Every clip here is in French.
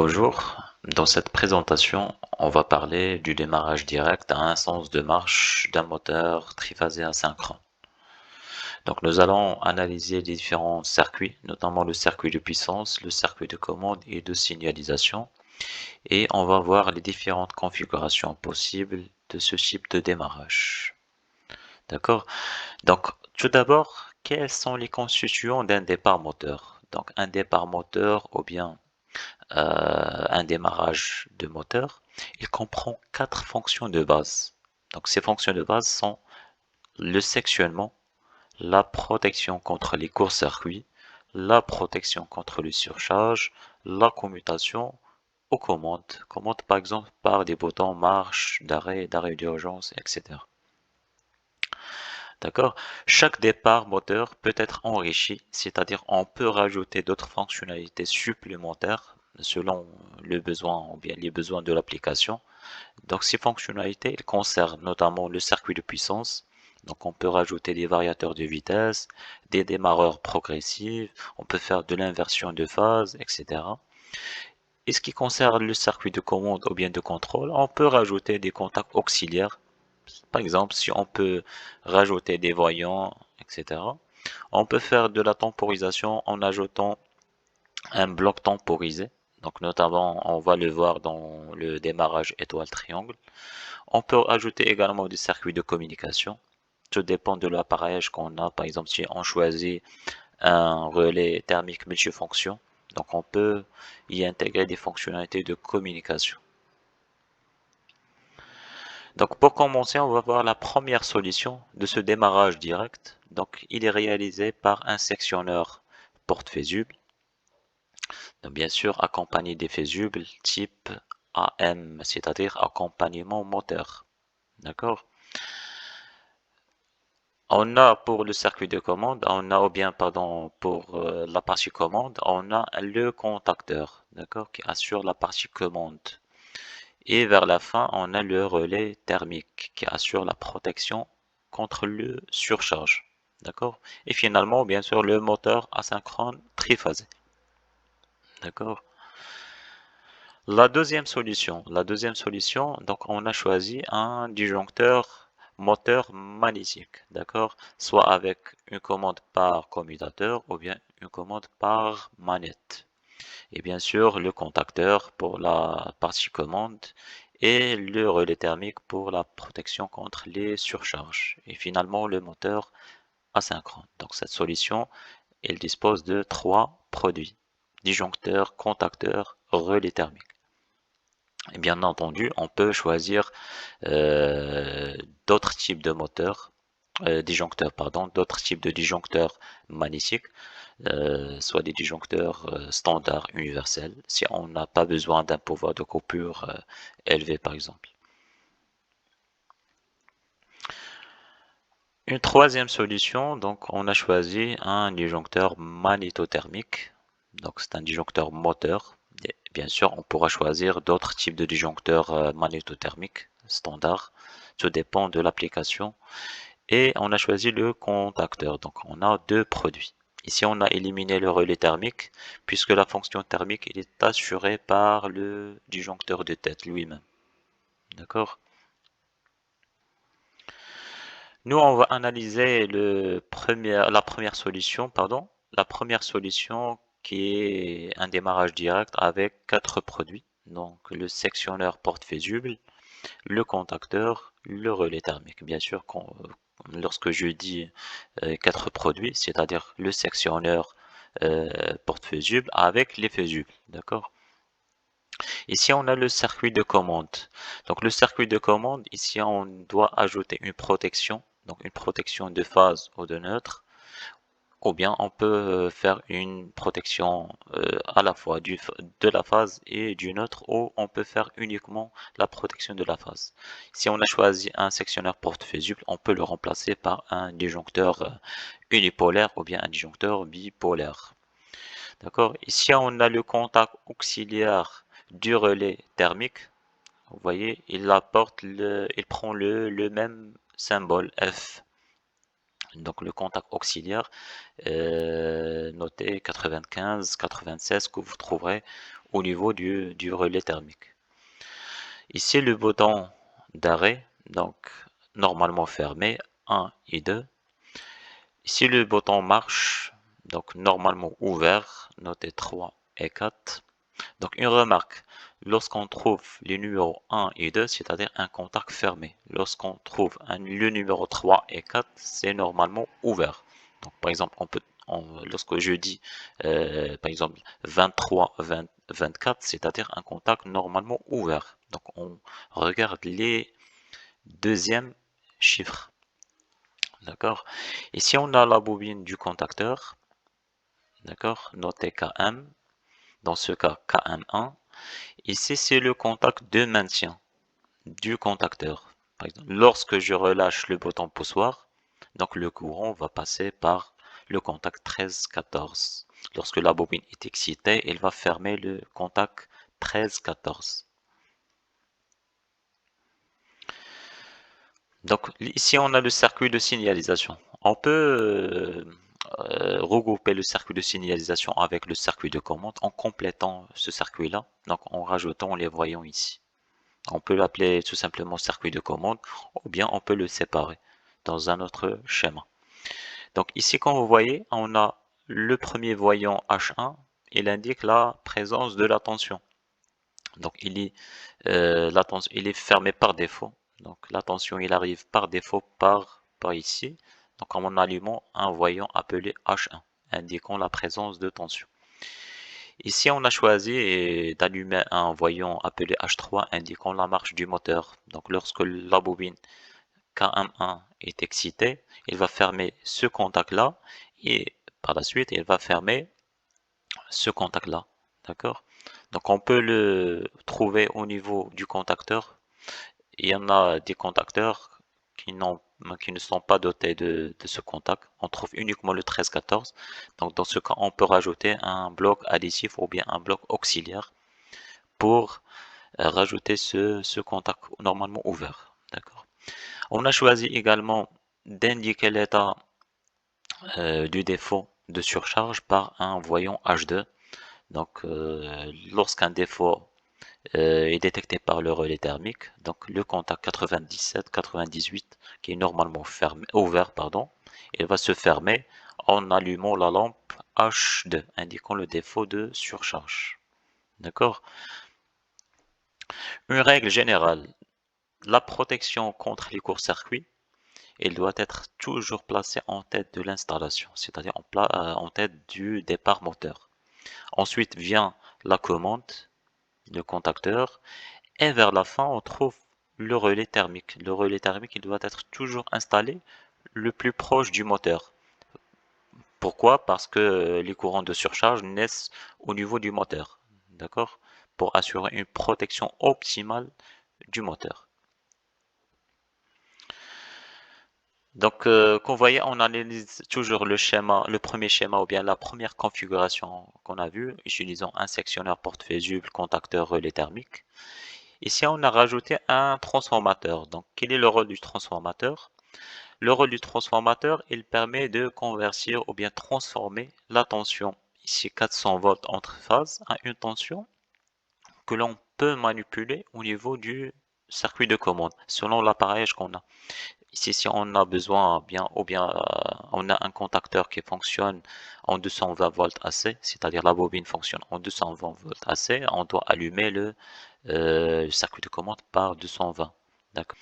Bonjour, dans cette présentation, on va parler du démarrage direct à un sens de marche d'un moteur triphasé asynchrone. Donc nous allons analyser les différents circuits, notamment le circuit de puissance, le circuit de commande et de signalisation, et on va voir les différentes configurations possibles de ce type de démarrage. D'accord? Donc tout d'abord, quels sont les constituants d'un départ moteur? Donc un départ moteur ou bien un démarrage de moteur, il comprend 4 fonctions de base. Donc ces fonctions de base sont le sectionnement, la protection contre les courts-circuits, la protection contre le surcharge, la commutation aux commandes par exemple par des boutons marche, d'arrêt d'urgence, etc. D'accord? Chaque départ moteur peut être enrichi, c'est-à-dire on peut rajouter d'autres fonctionnalités supplémentaires selon le besoin ou bien les besoins de l'application. Donc ces fonctionnalités elles concernent notamment le circuit de puissance. Donc on peut rajouter des variateurs de vitesse, des démarreurs progressifs, on peut faire de l'inversion de phase, etc. Et ce qui concerne le circuit de commande ou bien de contrôle, on peut rajouter des contacts auxiliaires. Par exemple, si on peut rajouter des voyants, etc. On peut faire de la temporisation en ajoutant un bloc temporisé. Donc notamment, on va le voir dans le démarrage étoile triangle. On peut ajouter également des circuits de communication. Tout dépend de l'appareillage qu'on a. Par exemple, si on choisit un relais thermique multifonction, donc on peut y intégrer des fonctionnalités de communication. Donc pour commencer, on va voir la première solution de ce démarrage direct. Donc il est réalisé par un sectionneur porte-fusible. Donc bien sûr accompagné des fusibles type AM, c'est-à-dire accompagnement moteur. D'accord? On a pour le circuit de commande, on a ou bien pardon pour la partie commande, on a le contacteur, d'accord, qui assure la partie commande. Et vers la fin, on a le relais thermique qui assure la protection contre le surcharge. D'accord? Et finalement, bien sûr, le moteur asynchrone triphasé. D'accord? La deuxième solution, donc on a choisi un disjoncteur moteur magnétique. D'accord? Soit avec une commande par commutateur ou bien une commande par manette. Et bien sûr le contacteur pour la partie commande et le relais thermique pour la protection contre les surcharges et finalement le moteur asynchrone. Donc cette solution, elle dispose de 3 produits: disjoncteur, contacteur, relais thermique. Et bien entendu, on peut choisir euh, d'autres types de moteurs, disjoncteurs, pardon, d'autres types de disjoncteurs magnétiques, soit des disjoncteurs standards universels, si on n'a pas besoin d'un pouvoir de coupure élevé par exemple. Une troisième solution, donc on a choisi un disjoncteur magnétothermique, donc c'est un disjoncteur moteur. Bien sûr, on pourra choisir d'autres types de disjoncteurs magnétothermiques standards, tout dépend de l'application. Et on a choisi le contacteur, donc on a deux produits. Ici, on a éliminé le relais thermique, puisque la fonction thermique il est assurée par le disjoncteur de tête lui-même. D'accord? Nous, on va analyser la première solution, pardon, la première solution qui est un démarrage direct avec quatre produits. Donc, le sectionneur porte-fusible, le contacteur, le relais thermique. Bien sûr, lorsque je dis quatre produits, c'est-à-dire le sectionneur porte-fusible avec les fusibles. D'accord? Ici, on a le circuit de commande. Donc, le circuit de commande, ici, on doit ajouter une protection, donc une protection de phase ou de neutre, ou bien on peut faire une protection à la fois de la phase et du neutre, ou on peut faire uniquement la protection de la phase. Si on a choisi un sectionneur porte-fusible, on peut le remplacer par un disjoncteur unipolaire ou bien un disjoncteur bipolaire. D'accord? Ici, on a le contact auxiliaire du relais thermique. Vous voyez, il prend le même symbole F. Donc le contact auxiliaire noté 95, 96 que vous trouverez au niveau du relais thermique. Ici, le bouton d'arrêt, donc normalement fermé, 1 et 2. Ici, le bouton marche, donc normalement ouvert, notez 3 et 4. Donc une remarque, lorsqu'on trouve les numéros 1 et 2, c'est-à-dire un contact fermé. Lorsqu'on trouve le numéro 3 et 4, c'est normalement ouvert. Donc par exemple, lorsque je dis par exemple 23, 20, 24, c'est-à-dire un contact normalement ouvert. Donc on regarde les deuxièmes chiffres. D'accord. Ici on a la bobine du contacteur. D'accord. Notez KM. Dans ce cas, KM1. Ici, c'est le contact de maintien du contacteur. Par exemple, lorsque je relâche le bouton poussoir, donc le courant va passer par le contact 13-14. Lorsque la bobine est excitée, elle va fermer le contact 13-14. Donc ici, on a le circuit de signalisation. On peut regrouper le circuit de signalisation avec le circuit de commande en complétant ce circuit-là, donc en rajoutant les voyants ici. On peut l'appeler tout simplement circuit de commande ou bien on peut le séparer dans un autre schéma. Donc ici, comme vous voyez, on a le premier voyant H1, il indique la présence de la tension. Donc il est fermé par défaut. Donc la tension, il arrive par défaut par ici. Donc en allumant un voyant appelé H1, indiquant la présence de tension. Ici, on a choisi d'allumer un voyant appelé H3 indiquant la marche du moteur. Donc lorsque la bobine KM1 est excitée, il va fermer ce contact-là et par la suite, il va fermer ce contact-là. D'accord? Donc on peut le trouver au niveau du contacteur. Il y en a des contacteurs qui ne sont pas dotés de ce contact. On trouve uniquement le 13-14. Donc dans ce cas, on peut rajouter un bloc additif ou bien un bloc auxiliaire pour rajouter ce contact normalement ouvert. D'accord. On a choisi également d'indiquer l'état du défaut de surcharge par un voyant H2. Donc lorsqu'un défaut est détecté par le relais thermique, donc le contact 97-98 qui est normalement ouvert, il va se fermer en allumant la lampe H2 indiquant le défaut de surcharge. D'accord. Une règle générale, la protection contre les courts-circuits, elle doit être toujours placée en tête de l'installation, c'est-à-dire en tête du départ moteur. Ensuite vient la commande, le contacteur, et vers la fin, on trouve le relais thermique. Le relais thermique, il doit être toujours installé le plus proche du moteur. Pourquoi? Parce que les courants de surcharge naissent au niveau du moteur. D'accord? Pour assurer une protection optimale du moteur. Donc, comme vous voyez, on analyse toujours le premier schéma ou bien la première configuration qu'on a vue, utilisant un sectionneur porte-fusible, contacteur, relais thermique. Ici, on a rajouté un transformateur. Donc, quel est le rôle du transformateur? Le rôle du transformateur, il permet de convertir ou bien transformer la tension, ici 400 volts entre phases, à une tension que l'on peut manipuler au niveau du circuit de commande, selon l'appareillage qu'on a. Ici, si on a besoin, on a un contacteur qui fonctionne en 220 volts AC, c'est-à-dire la bobine fonctionne en 220 volts AC, on doit allumer le circuit de commande par 220. D'accord.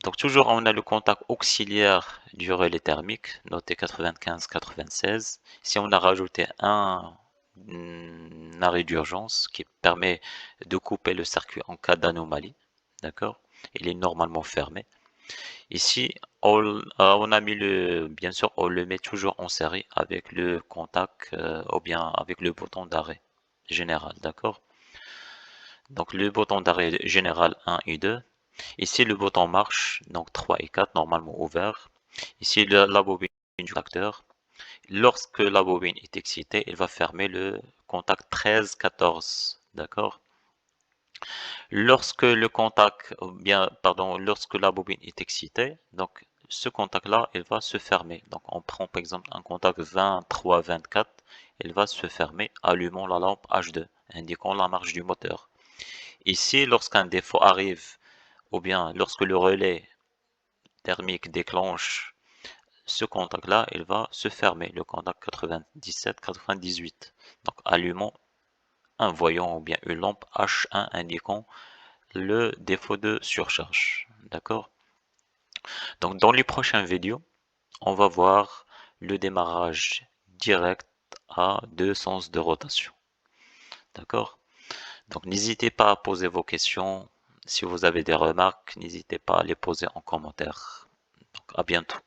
Donc toujours on a le contact auxiliaire du relais thermique, noté 95-96. Si on a rajouté un arrêt d'urgence qui permet de couper le circuit en cas d'anomalie, d'accord? Il est normalement fermé. Ici, on a mis bien sûr, on le met toujours en série avec le contact ou bien avec le bouton d'arrêt général, d'accord? Donc le bouton d'arrêt général 1 et 2. Ici le bouton marche, donc 3 et 4 normalement ouvert. Ici la bobine du contacteur. Lorsque la bobine est excitée, elle va fermer le contact 13-14, d'accord? Lorsque le contact, lorsque la bobine est excitée, donc ce contact-là, il va se fermer. Donc on prend par exemple un contact 23-24, elle va se fermer, allumant la lampe H2, indiquant la marche du moteur. Ici, lorsqu'un défaut arrive, ou bien lorsque le relais thermique déclenche ce contact-là, il va se fermer, le contact 97-98. Donc, allumant un voyant ou bien une lampe H1 indiquant le défaut de surcharge. D'accord? Donc, dans les prochaines vidéos, on va voir le démarrage direct à deux sens de rotation. D'accord? Donc, n'hésitez pas à poser vos questions. Si vous avez des remarques, n'hésitez pas à les poser en commentaire. Donc, à bientôt.